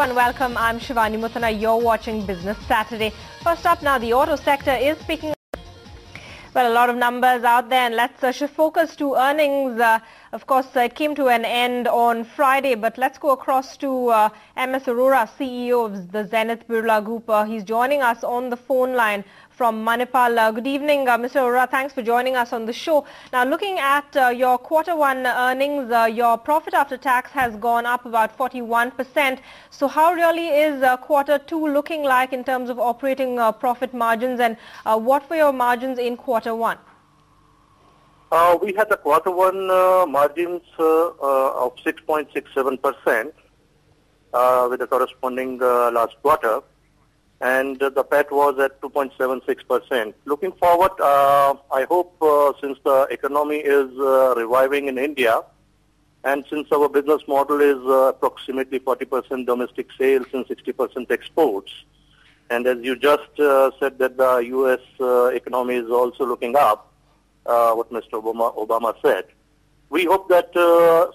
and welcome. I'm Shivani Muthana. You're watching Business Saturday. First up now, the auto sector is picking up. Well, a lot of numbers out there, and let's shift focus to earnings. Of course, it came to an end on Friday, but let's go across to MS Arora, CEO of the Zenith Birla Group. He's joining us on the phone line from Manipal. Good evening, Mr. Arora. Thanks for joining us on the show. Now, looking at your quarter one earnings, your profit after tax has gone up about 41%. So how really is quarter two looking like in terms of operating profit margins, and what were your margins in quarter one? We had the quarter one margins of 6.67% with the corresponding last quarter, and the PAT was at 2.76%. Looking forward, I hope since the economy is reviving in India, and since our business model is approximately 40% domestic sales and 60% exports, and as you just said that the U.S. economy is also looking up, what Mr. Obama said. We hope that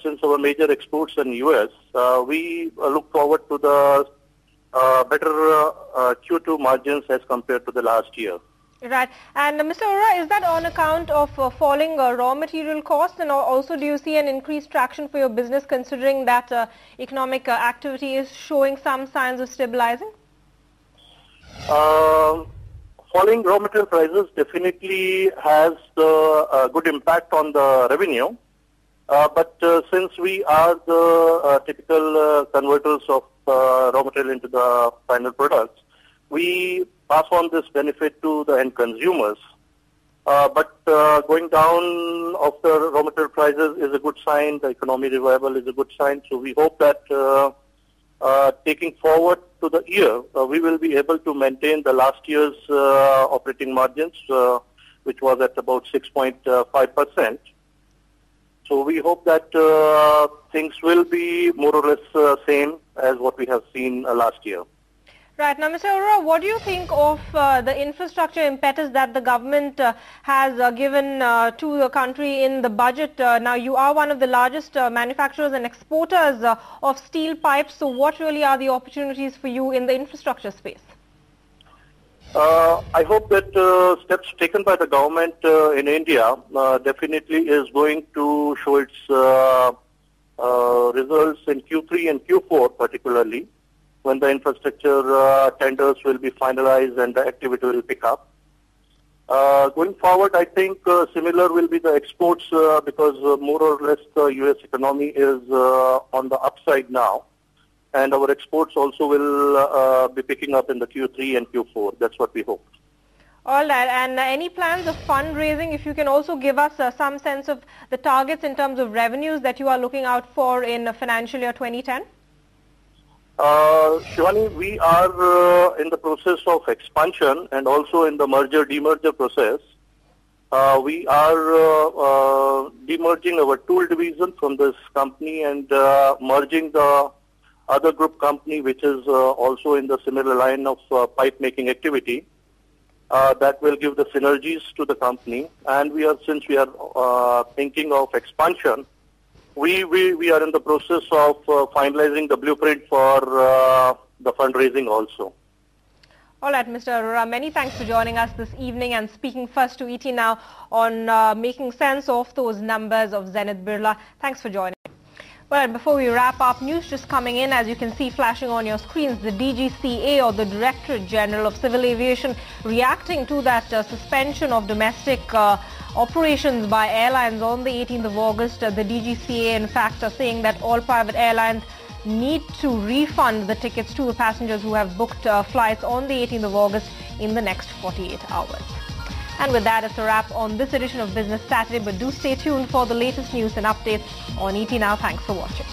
since our major exports in U.S., we look forward to the better Q2 margins as compared to the last year. Right. And Mr. Arora, is that on account of falling raw material costs, and also do you see an increased traction for your business considering that economic activity is showing some signs of stabilizing? Falling raw material prices definitely has a good impact on the revenue, but since we are the typical converters of raw material into the final products, we pass on this benefit to the end consumers. But going down of the raw material prices is a good sign. The economy revival is a good sign. So we hope that taking forward to the year, we will be able to maintain the last year's operating margins, which was at about 6.5%. So we hope that things will be more or less same as what we have seen last year. Right. Now, Mr. Arora, what do you think of the infrastructure impetus that the government has given to the country in the budget? Now, you are one of the largest manufacturers and exporters of steel pipes. So what really are the opportunities for you in the infrastructure space? I hope that steps taken by the government in India definitely is going to show its results in Q3 and Q4 particularly, when the infrastructure tenders will be finalized and the activity will pick up. Going forward, I think similar will be the exports because more or less the U.S. economy is on the upside now, and our exports also will be picking up in the Q3 and Q4. That's what we hope. All right. And any plans of fundraising, if you can also give us some sense of the targets in terms of revenues that you are looking out for in financial year 2010? Shivani, we are in the process of expansion and also in the merger-demerger process. We are demerging our tool division from this company and merging the other group company, which is also in the similar line of pipe making activity. That will give the synergies to the company. And since we are thinking of expansion, we are in the process of finalizing the blueprint for the fundraising also. All right, Mr. Arora, many thanks for joining us this evening and speaking first to ET Now on making sense of those numbers of Zenith Birla. Thanks for joining. Well, before we wrap up, news just coming in, as you can see flashing on your screens, the DGCA, or the Directorate General of Civil Aviation, reacting to that suspension of domestic operations by airlines on the 18th of August. The DGCA, in fact, are saying that all private airlines need to refund the tickets to the passengers who have booked flights on the 18th of August in the next 48 hours. And with that, it's a wrap on this edition of Business Saturday, but do stay tuned for the latest news and updates on ET Now. Thanks for watching.